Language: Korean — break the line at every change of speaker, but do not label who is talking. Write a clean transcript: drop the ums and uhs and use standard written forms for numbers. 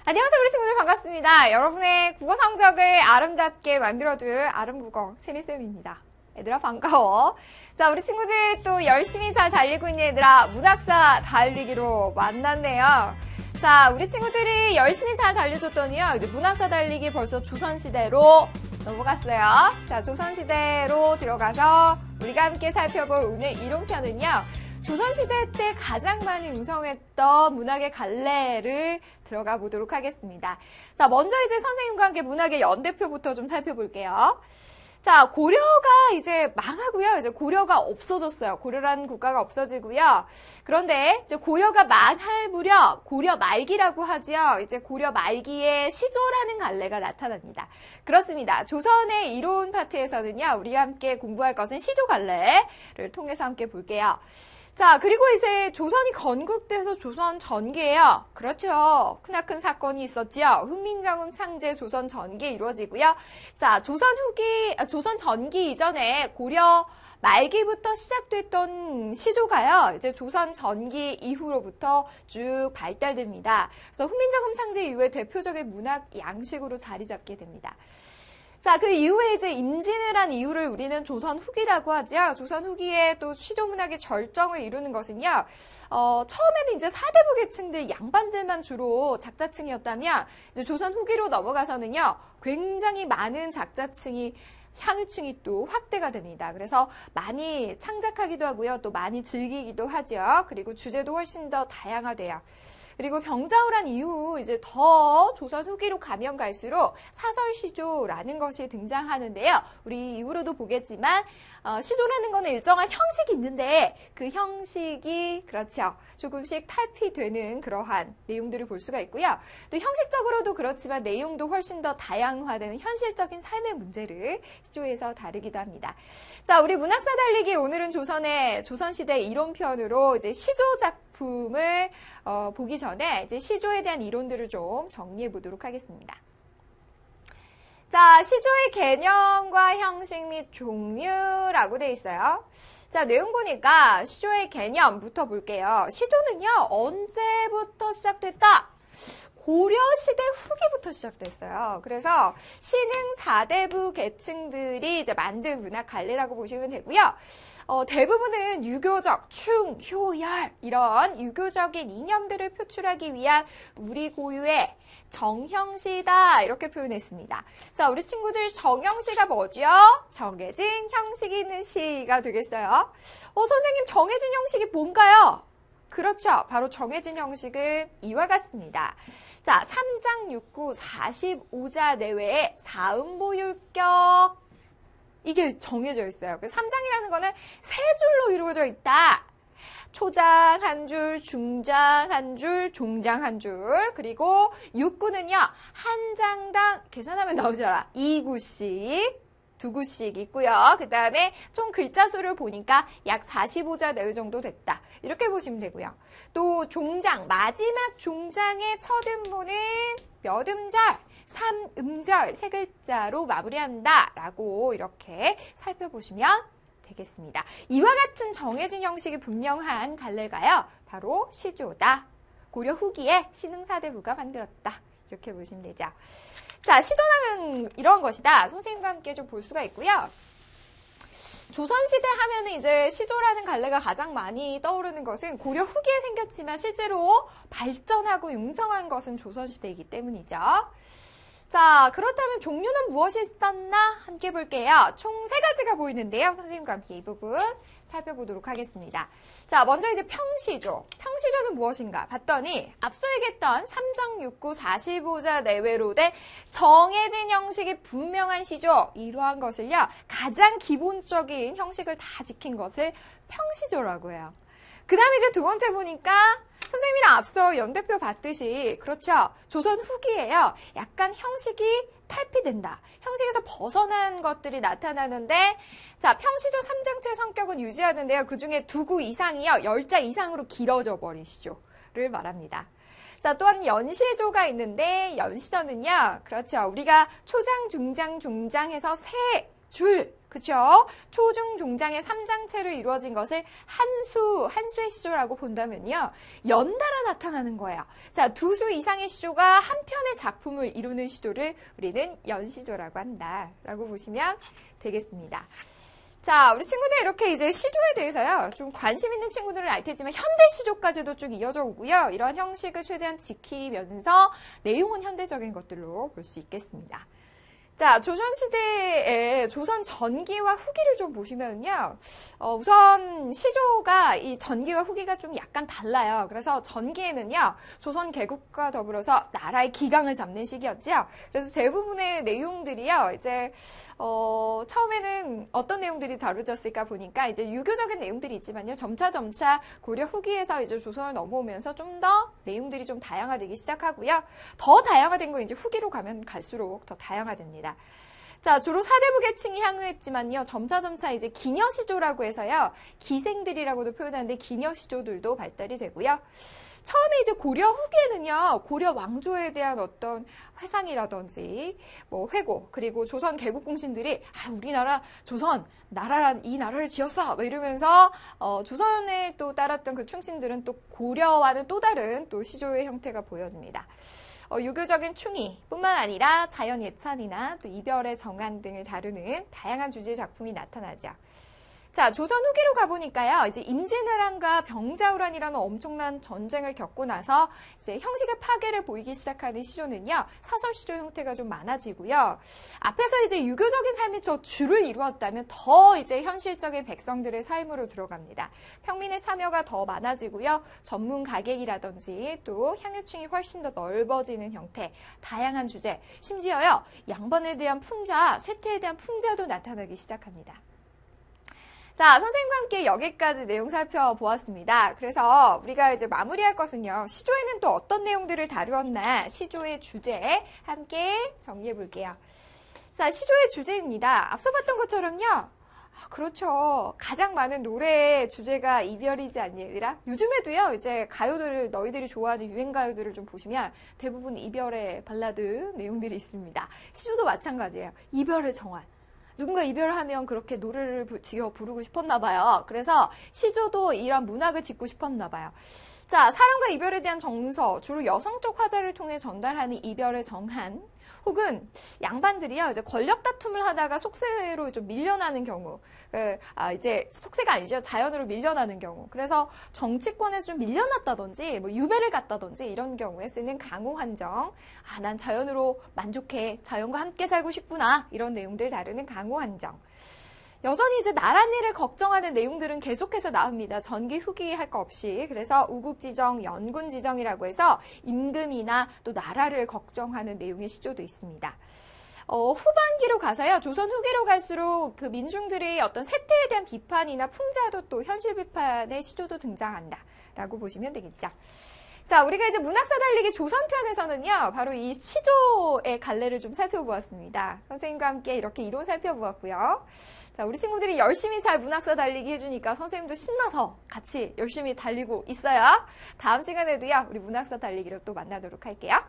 안녕하세요, 우리 친구들 반갑습니다. 여러분의 국어 성적을 아름답게 만들어줄 아름국어 채니쌤입니다. 얘들아 반가워. 자, 우리 친구들 또 열심히 잘 달리고 있는 얘들아 문학사 달리기로 만났네요. 자, 우리 친구들이 열심히 잘 달려줬더니요, 이제 문학사 달리기 벌써 조선시대로 넘어갔어요. 자, 조선시대로 들어가서 우리가 함께 살펴볼 오늘 이론편은요, 조선시대 때 가장 많이 웅성했던 문학의 갈래를 들어가 보도록 하겠습니다. 자, 먼저 이제 선생님과 함께 문학의 연대표부터 좀 살펴볼게요. 자, 고려가 이제 망하고요. 이제 고려가 없어졌어요. 고려라는 국가가 없어지고요. 그런데 이제 고려가 망할 무렵, 고려 말기라고 하죠. 이제 고려 말기에 시조라는 갈래가 나타납니다. 그렇습니다. 조선의 이론 파트에서는요, 우리가 함께 공부할 것은 시조 갈래를 통해서 함께 볼게요. 자, 그리고 이제 조선이 건국돼서 조선 전기예요. 그렇죠. 크나큰 사건이 있었죠. 훈민정음 창제 조선 전기 이루어지고요. 자, 조선 전기 이전에 고려 말기부터 시작됐던 시조가요, 이제 조선 전기 이후로부터 쭉 발달됩니다. 그래서 훈민정음 창제 이후에 대표적인 문학 양식으로 자리 잡게 됩니다. 자, 그 이후에 이제 임진을 한 이후를 우리는 조선 후기라고 하죠. 조선 후기에 또 시조문학의 절정을 이루는 것은요, 처음에는 이제 사대부 계층들, 양반들만 주로 작자층이었다면, 이제 조선 후기로 넘어가서는요, 굉장히 많은 작자층이, 향유층이 또 확대가 됩니다. 그래서 많이 창작하기도 하고요, 또 많이 즐기기도 하죠. 그리고 주제도 훨씬 더 다양화돼요. 그리고 병자호란 이후 이제 더 조선 후기로 가면 갈수록 사설시조라는 것이 등장하는데요. 우리 이후로도 보겠지만 시조라는 거는 일정한 형식이 있는데 그 형식이 그렇죠. 조금씩 탈피되는 그러한 내용들을 볼 수가 있고요. 또 형식적으로도 그렇지만 내용도 훨씬 더 다양화되는 현실적인 삶의 문제를 시조에서 다루기도 합니다. 자, 우리 문학사 달리기 오늘은 조선시대 이론편으로 이제 시조 작품을 보기 전에 이제 시조에 대한 이론들을 좀 정리해 보도록 하겠습니다. 자, 시조의 개념과 형식 및 종류라고 되어 있어요. 자, 내용 보니까 시조의 개념부터 볼게요. 시조는요, 언제부터 시작됐다? 고려시대 후기부터 시작됐어요. 그래서 신흥 4대부 계층들이 이제 만든 문학 갈래라고 보시면 되고요. 대부분은 유교적, 충, 효, 열 이런 유교적인 이념들을 표출하기 위한 우리 고유의 정형시다 이렇게 표현했습니다. 자, 우리 친구들 정형시가 뭐죠? 정해진 형식이 있는 시가 되겠어요. 선생님 정해진 형식이 뭔가요? 그렇죠. 바로 정해진 형식은 이와 같습니다. 자, 3장 6구 45자 내외에 사음보율격 이게 정해져 있어요. 3장이라는 거는 세 줄로 이루어져 있다. 초장 한 줄, 중장 한 줄, 종장 한 줄. 그리고 6구는요. 한 장당 계산하면 나오잖아. 2구씩. 2구씩 있고요. 그 다음에 총 글자 수를 보니까 약 45자 내외 정도 됐다. 이렇게 보시면 되고요. 또 종장, 마지막 종장의 첫 음보는 몇 음절? 3음절, 세 글자로 마무리한다. 라고 이렇게 살펴보시면 되겠습니다. 이와 같은 정해진 형식이 분명한 갈래가요. 바로 시조다. 고려 후기에 신흥사대부가 만들었다. 이렇게 보시면 되죠. 자, 시조는 이런 것이다. 선생님과 함께 좀 볼 수가 있고요. 조선시대 하면은 이제 시조라는 갈래가 가장 많이 떠오르는 것은 고려 후기에 생겼지만 실제로 발전하고 융성한 것은 조선시대이기 때문이죠. 자, 그렇다면 종류는 무엇이 있었나? 함께 볼게요. 총 3가지가 보이는데요. 선생님과 함께 이 부분 살펴보도록 하겠습니다. 자, 먼저 이제 평시조. 평시조는 무엇인가? 봤더니 앞서 얘기했던 3장 6구 45자 내외로 된 정해진 형식이 분명한 시조. 이러한 것을요. 가장 기본적인 형식을 다 지킨 것을 평시조라고 해요. 그 다음에 이제 두 번째 보니까 선생님이랑 앞서 연대표 봤듯이 그렇죠. 조선 후기예요. 약간 형식이 탈피된다. 형식에서 벗어난 것들이 나타나는데 자, 평시조 3장체 성격은 유지하는데요. 그중에 2구 이상이요. 10자 이상으로 길어져 버린 시조를 말합니다. 자, 또한 연시조가 있는데 연시조는요. 그렇죠. 우리가 초장, 중장, 종장 해서 세 줄, 그쵸? 초중 종장의 3장체로 이루어진 것을 한수의 시조라고 본다면요. 연달아 나타나는 거예요. 자, 두 수 이상의 시조가 한 편의 작품을 이루는 시조를 우리는 연시조라고 한다라고 보시면 되겠습니다. 자, 우리 친구들 이렇게 이제 시조에 대해서요. 좀 관심 있는 친구들은 알 테지만 현대 시조까지도 쭉 이어져 오고요. 이런 형식을 최대한 지키면서 내용은 현대적인 것들로 볼 수 있겠습니다. 자, 조선시대의 조선 전기와 후기를 좀 보시면요. 우선 시조가 이 전기와 후기가 좀 약간 달라요. 그래서 전기에는요, 조선 개국과 더불어서 나라의 기강을 잡는 시기였죠. 그래서 대부분의 내용들이요, 이제, 처음에는 어떤 내용들이 다루어졌을까 보니까 이제 유교적인 내용들이 있지만요, 점차 고려 후기에서 이제 조선을 넘어오면서 좀 더 내용들이 좀 다양화되기 시작하고요. 더 다양화된 건 이제 후기로 가면 갈수록 더 다양화됩니다. 자, 주로 사대부 계층이 향유했지만요, 점차 이제 기녀시조라고 해서요, 기생들이라고도 표현하는데 기녀시조들도 발달이 되고요. 처음에 이제 고려 후기에는요, 고려 왕조에 대한 어떤 회상이라든지, 뭐, 회고, 그리고 조선 개국공신들이, 우리나라, 조선, 나라란 이 나라를 지었어! 뭐 이러면서, 조선에 또 따랐던 그 충신들은 또 고려와는 또 다른 또 시조의 형태가 보여집니다. 유교적인 충의 뿐만 아니라 자연 예찬이나 또 이별의 정한 등을 다루는 다양한 주제의 작품이 나타나죠. 자, 조선 후기로 가보니까요, 이제 임진왜란과 병자호란이라는 엄청난 전쟁을 겪고 나서 이제 형식의 파괴를 보이기 시작하는 시조는요, 사설시조 형태가 좀 많아지고요. 앞에서 이제 유교적인 삶이 저 주를 이루었다면 더 이제 현실적인 백성들의 삶으로 들어갑니다. 평민의 참여가 더 많아지고요. 전문 가객이라든지 또 향유층이 훨씬 더 넓어지는 형태, 다양한 주제, 심지어요, 양반에 대한 풍자, 세태에 대한 풍자도 나타나기 시작합니다. 자, 선생님과 함께 여기까지 내용 살펴보았습니다. 그래서 우리가 이제 마무리할 것은요, 시조에는 또 어떤 내용들을 다루었나, 시조의 주제 함께 정리해 볼게요. 자, 시조의 주제입니다. 앞서 봤던 것처럼요, 그렇죠. 가장 많은 노래의 주제가 이별이지 않느니라. 요즘에도요, 이제 가요들을, 너희들이 좋아하는 유행 가요들을 좀 보시면 대부분 이별의 발라드 내용들이 있습니다. 시조도 마찬가지예요. 이별의 정환. 누군가 이별을 하면 그렇게 노래를 지어 부르고 싶었나 봐요. 그래서 시조도 이런 문학을 짓고 싶었나 봐요. 자, 사랑과 이별에 대한 정서, 주로 여성적 화자를 통해 전달하는 이별의 정한, 혹은 양반들이요, 이제 권력 다툼을 하다가 속세로 좀 밀려나는 경우, 이제 속세가 아니죠. 자연으로 밀려나는 경우. 그래서 정치권에서 좀 밀려났다든지, 뭐 유배를 갔다든지 이런 경우에 쓰는 강호한정. 난 자연으로 만족해. 자연과 함께 살고 싶구나. 이런 내용들 다루는 강호한정. 여전히 이제 나랏일을 걱정하는 내용들은 계속해서 나옵니다. 전기 후기 할 거 없이. 그래서 우국지정, 연군지정이라고 해서 임금이나 또 나라를 걱정하는 내용의 시조도 있습니다. 후반기로 가서요, 조선 후기로 갈수록 그 민중들의 어떤 세태에 대한 비판이나 풍자도 또 현실 비판의 시조도 등장한다라고 보시면 되겠죠. 자, 우리가 이제 문학사 달리기 조선편에서는요, 바로 이 시조의 갈래를 좀 살펴보았습니다. 선생님과 함께 이렇게 이론 살펴보았고요. 자, 우리 친구들이 열심히 잘 문학사 달리기 해주니까 선생님도 신나서 같이 열심히 달리고 있어요. 다음 시간에도요, 우리 문학사 달리기로 또 만나도록 할게요.